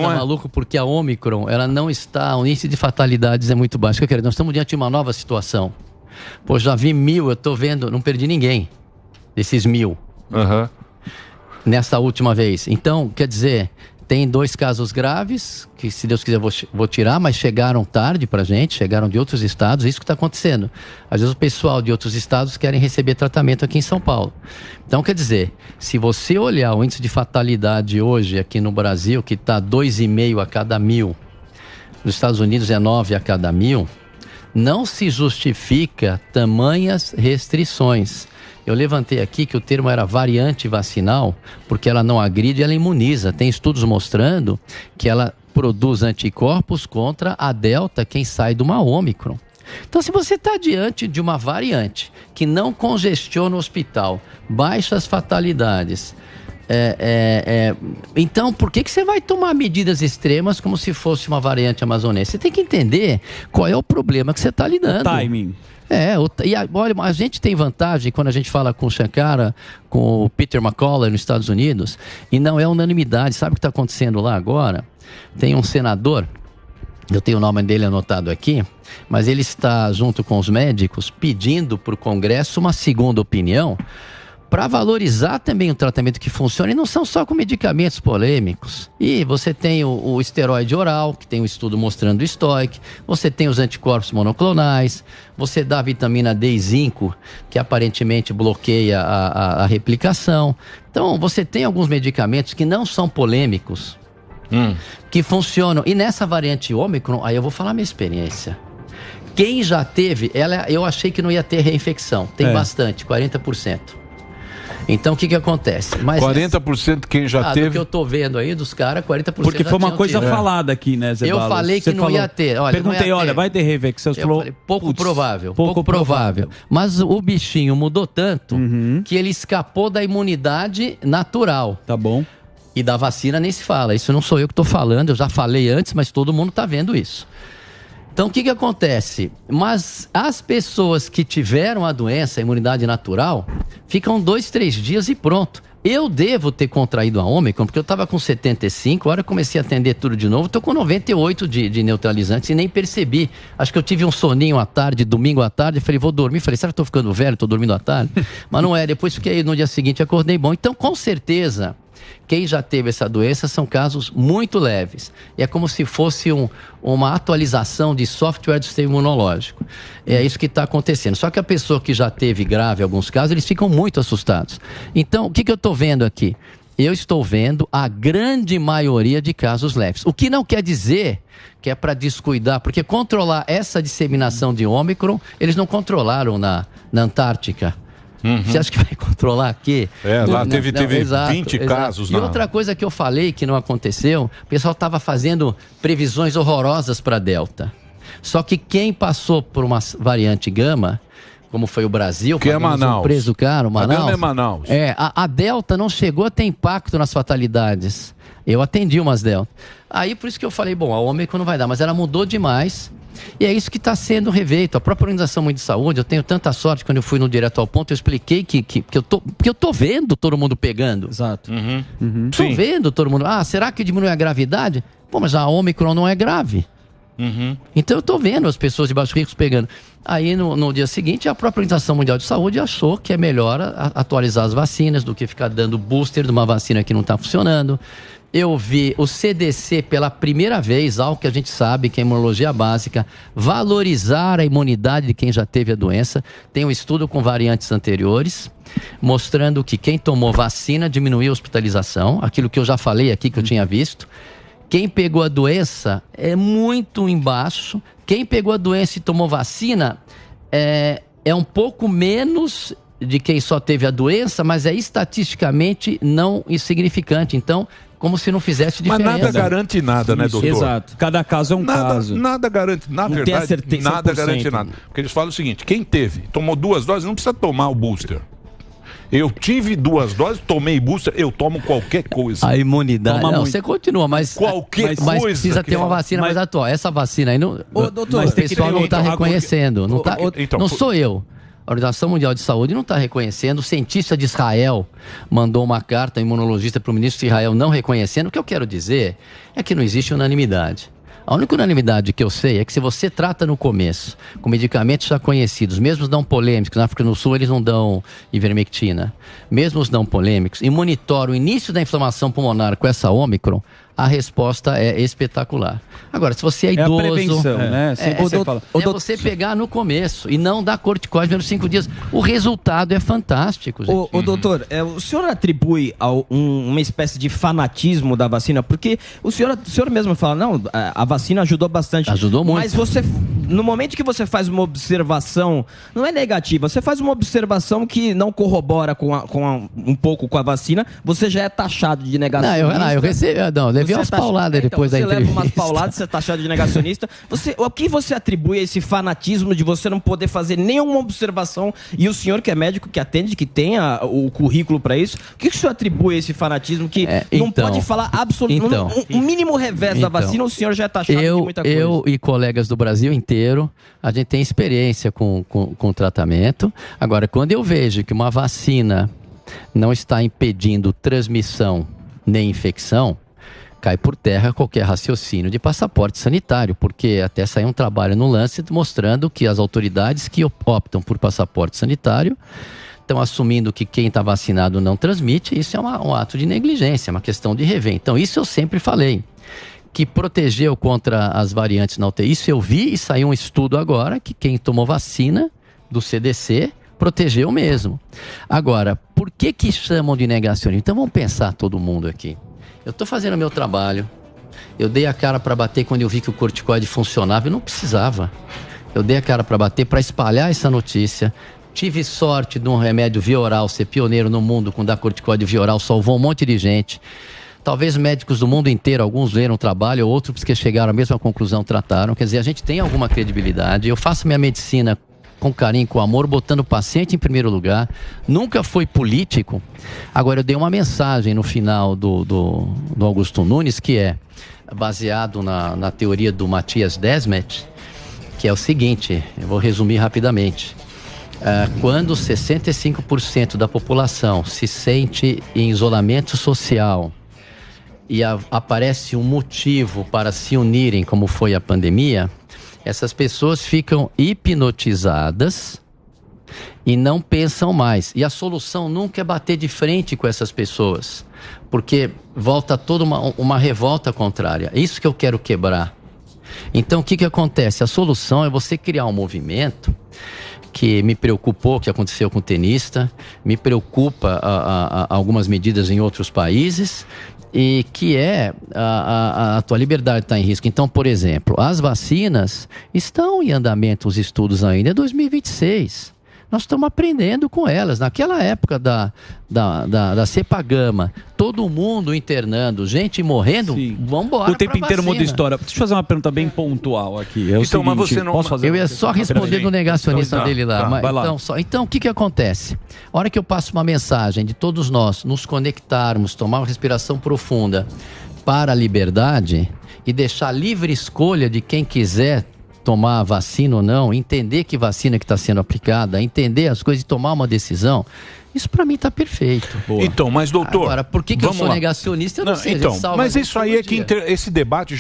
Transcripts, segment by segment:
fica maluco porque a Ômicron, ela não está, o índice de fatalidades é muito baixo. Nós estamos diante de uma nova situação. Pô, já vi 1.000, eu tô vendo, não perdi ninguém desses 1.000. Nessa última vez. Então, quer dizer, tem 2 casos graves, que se Deus quiser vou tirar, mas chegaram tarde pra gente, chegaram de outros estados, isso que está acontecendo. Às vezes o pessoal de outros estados querem receber tratamento aqui em São Paulo. Então, quer dizer, se você olhar o índice de fatalidade hoje aqui no Brasil, que está 2,5 a cada 1.000, nos Estados Unidos é 9 a cada 1.000, não se justifica tamanhas restrições. Eu levantei aqui que o termo era variante vacinal, porque ela não agride, ela imuniza. Tem estudos mostrando que ela produz anticorpos contra a Delta, quem sai de uma Ômicron. Então, se você está diante de uma variante que não congestiona o hospital, baixas fatalidades, então por que você vai tomar medidas extremas como se fosse uma variante amazonense? Você tem que entender qual é o problema que você está lidando. O timing. Olha, a gente tem vantagem quando a gente fala com o Shankara, com o Peter McCullough nos Estados Unidos, e não é unanimidade. Sabe o que está acontecendo lá agora? Tem um senador, eu tenho o nome dele anotado aqui, mas ele está junto com os médicos pedindo para o Congresso uma segunda opinião para valorizar também o tratamento que funciona, e não são só com medicamentos polêmicos. E você tem o esteroide oral, que tem um estudo mostrando o estoic, você tem os anticorpos monoclonais, você dá a vitamina D e zinco, que aparentemente bloqueia a replicação. Então, você tem alguns medicamentos que não são polêmicos, que funcionam. E nessa variante Ômicron, aí eu vou falar minha experiência. Quem já teve, eu achei que não ia ter reinfecção. Tem bastante, 40%. Então, o que acontece? 40% quem já teve... do que eu tô vendo aí, dos caras, 40% Porque foi uma coisa falada aqui, né, Zé Eu Balos? falei que não ia ter. Olha, perguntei, olha, vai ter reinfecção? Você falou, pouco provável. Pouco provável. Mas o bichinho mudou tanto que ele escapou da imunidade natural. Tá bom. E da vacina nem se fala. Isso não sou eu que estou falando, eu já falei antes, mas todo mundo está vendo isso. Então, o que acontece? Mas as pessoas que tiveram a doença, a imunidade natural, ficam 2, 3 dias e pronto. Eu devo ter contraído a Ômicron, porque eu estava com 75, agora eu comecei a atender tudo de novo, estou com 98 de neutralizantes e nem percebi. Acho que eu tive um soninho à tarde, domingo à tarde, falei, vou dormir. Falei, será que estou ficando velho, estou dormindo à tarde? Mas não é, depois fiquei no dia seguinte, acordei bom. Então, com certeza... Quem já teve essa doença são casos muito leves. E é como se fosse uma atualização de software do sistema imunológico. É isso que está acontecendo. Só que a pessoa que já teve grave em alguns casos, eles ficam muito assustados. Então, o que eu estou vendo aqui? Eu estou vendo a grande maioria de casos leves. O que não quer dizer que é para descuidar, porque controlar essa disseminação de Ômicron, eles não controlaram na Antártica. Você acha que vai controlar aqui? Lá teve 20 casos. E outra coisa que eu falei que não aconteceu, o pessoal estava fazendo previsões horrorosas para Delta. Só que quem passou por uma variante Gama, como foi o Brasil, que é Manaus. Um preço caro, Manaus. A Gama é Manaus. A Delta não chegou a ter impacto nas fatalidades. Eu atendi umas Delta. Aí por isso que eu falei, bom, a Ômicron não vai dar, mas ela mudou demais. E é isso que está sendo revisto. A própria Organização Mundial de Saúde, eu tenho tanta sorte, quando eu fui no Direto ao Ponto, eu expliquei que eu tô vendo todo mundo pegando. Exato. Tô vendo todo mundo. Será que diminui a gravidade? Pô, mas a Ômicron não é grave. Então eu tô vendo as pessoas de baixo risco pegando. Aí no dia seguinte, a própria Organização Mundial de Saúde achou que é melhor atualizar as vacinas do que ficar dando booster de uma vacina que não está funcionando. Eu vi o CDC pela primeira vez, algo que a gente sabe que é imunologia básica, valorizar a imunidade de quem já teve a doença. Tem um estudo com variantes anteriores, mostrando que quem tomou vacina diminuiu a hospitalização, aquilo que eu já falei aqui que eu tinha visto. Quem pegou a doença é muito embaixo. Quem pegou a doença e tomou vacina é um pouco menos de quem só teve a doença, mas é estatisticamente não insignificante. Então, como se não fizesse diferença. Mas nada garante nada, né, doutor? Exato. Cada caso é um caso. Nada garante, na não verdade, certeza, nada garante nada. Porque eles falam o seguinte, quem teve, tomou 2 doses, não precisa tomar o booster. Eu tive 2 doses, tomei booster, eu tomo qualquer coisa. A imunidade, não, você continua, mas qualquer coisa. Mas precisa ter uma vacina mais atual. Essa vacina aí, não, doutor, o pessoal não está reconhecendo. Não sou eu. A Organização Mundial de Saúde não está reconhecendo. O cientista de Israel mandou uma carta, imunologista, para o ministro de Israel não reconhecendo. O que eu quero dizer é que não existe unanimidade. A única unanimidade que eu sei é que se você trata no começo com medicamentos já conhecidos, mesmo os não polêmicos, na África do Sul eles não dão ivermectina, mesmo os não polêmicos, e monitora o início da inflamação pulmonar com essa Ômicron, a resposta é espetacular. Agora, se você é idoso... É a prevenção, né? Você pegar no começo e não dar corticoide nos 5 dias. O resultado é fantástico, gente. Doutor, o senhor atribui uma espécie de fanatismo da vacina? Porque o senhor mesmo fala, não, a vacina ajudou bastante. Ajudou muito. Mas você, no momento que você faz uma observação, não é negativa, você faz uma observação que não corrobora um pouco com a vacina, você já é taxado de negacionista. Eu recebi... levei umas pauladas depois da entrevista. Você leva umas pauladas, você é taxado de negacionista. O que você atribui a esse fanatismo de você não poder fazer nenhuma observação, e o senhor que é médico, que atende, que tem o currículo para isso, o que o senhor atribui a esse fanatismo que não pode falar absolutamente... Um mínimo revés da vacina, o senhor já é taxado de muita coisa. Eu e colegas do Brasil inteiro, a gente tem experiência com tratamento. Agora, quando eu vejo que uma vacina não está impedindo transmissão nem infecção, cai por terra qualquer raciocínio de passaporte sanitário, porque até saiu um trabalho no Lancet mostrando que as autoridades que optam por passaporte sanitário estão assumindo que quem está vacinado não transmite. Isso é um ato de negligência, é uma questão de rever. Então, isso eu sempre falei, que protegeu contra as variantes na UTI. Isso eu vi, e saiu um estudo agora que quem tomou vacina do CDC protegeu mesmo. Agora, por que chamam de negacionismo? Então, vamos pensar todo mundo aqui. Eu estou fazendo o meu trabalho, eu dei a cara para bater quando eu vi que o corticoide funcionava, eu não precisava. Eu dei a cara para bater para espalhar essa notícia. Tive sorte de um remédio via oral ser pioneiro no mundo com dar corticoide via oral, salvou um monte de gente. Talvez médicos do mundo inteiro, alguns leram o trabalho, outros que chegaram à mesma conclusão trataram. Quer dizer, a gente tem alguma credibilidade. Eu faço minha medicina com carinho, com amor, botando o paciente em primeiro lugar. Nunca foi político. Agora, eu dei uma mensagem no final do Augusto Nunes, que é baseado na teoria do Matthias Desmet, que é o seguinte, eu vou resumir rapidamente. Quando 65% da população se sente em isolamento social e aparece um motivo para se unirem, como foi a pandemia, essas pessoas ficam hipnotizadas e não pensam mais. E a solução nunca é bater de frente com essas pessoas, porque volta toda uma revolta contrária. É isso que eu quero quebrar. Então, o que acontece? A solução é você criar um movimento que me preocupou, que aconteceu com o tenista, me preocupa algumas medidas em outros países, e que a tua liberdade está em risco. Então, por exemplo, as vacinas estão em andamento, os estudos ainda, é 2026. Nós estamos aprendendo com elas. Naquela época da cepa gama, todo mundo internando, gente morrendo, vamos embora. O tempo inteiro muda história. Deixa eu fazer uma pergunta bem pontual aqui. Então, mas você não... Posso fazer eu ia só responder do negacionista dele lá. Vai lá. Então, o que acontece? A hora que eu passo uma mensagem de todos nós nos conectarmos, tomar uma respiração profunda para a liberdade e deixar livre escolha de quem quiser tomar a vacina ou não, entender que vacina que está sendo aplicada, entender as coisas e tomar uma decisão, isso para mim está perfeito. Boa. Então, mas doutor... Agora, por que eu sou negacionista? Eu não sei. Então, mas isso aí é que esse debate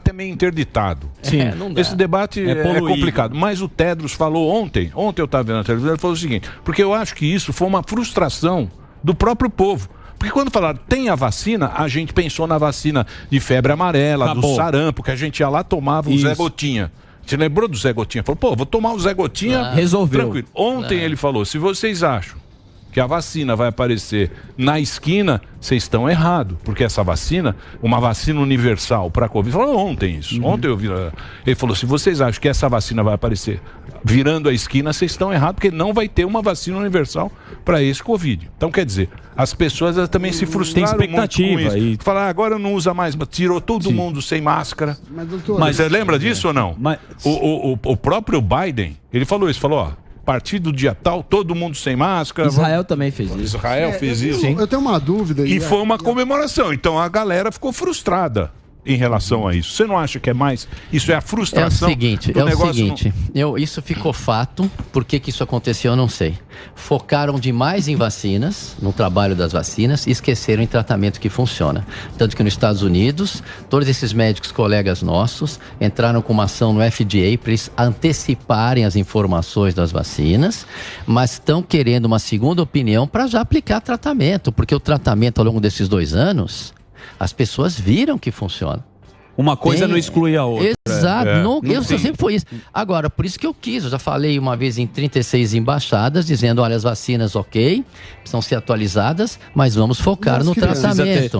é meio interditado. Sim. Esse debate é complicado. Mas o Tedros falou ontem eu estava vendo na televisão, ele falou o seguinte, porque eu acho que isso foi uma frustração do próprio povo. Porque quando falaram tem a vacina, a gente pensou na vacina de febre amarela, do sarampo, que a gente ia lá, tomava o Zé Gotinha. Você lembrou do Zé Gotinha? Falou, vou tomar o Zé Gotinha, resolveu. Tranquilo. Ontem ele falou, se vocês acham que a vacina vai aparecer na esquina, vocês estão errados, porque essa vacina, uma vacina universal para a Covid, falou ontem isso, ontem eu vi, ele falou, se vocês acham que essa vacina vai aparecer virando a esquina, vocês estão errados, porque não vai ter uma vacina universal para esse Covid. Então, quer dizer, as pessoas também se frustraram muito com isso. Falar, agora não usa mais, tirou todo mundo sem máscara. Mas você lembra disso ou não? O próprio Biden, ele falou isso, falou, a partir do dia tal, todo mundo sem máscara. Israel também fez isso. Israel fez isso. Eu tenho uma dúvida. E foi uma comemoração. Então a galera ficou frustrada. em relação a isso? Você não acha que é mais? Isso é a frustração? Isso ficou fato. Por que isso aconteceu, eu não sei. Focaram demais em vacinas, no trabalho das vacinas, e esqueceram em tratamento que funciona. Tanto que nos Estados Unidos, todos esses médicos colegas nossos entraram com uma ação no FDA para eles anteciparem as informações das vacinas, mas estão querendo uma segunda opinião para já aplicar tratamento, porque o tratamento ao longo desses 2 anos, as pessoas viram que funciona. Uma coisa não exclui a outra. Exato, sempre foi isso. Agora, por isso que eu já falei uma vez em 36 embaixadas, dizendo, olha, as vacinas ok, precisam ser atualizadas, mas vamos focar no tratamento.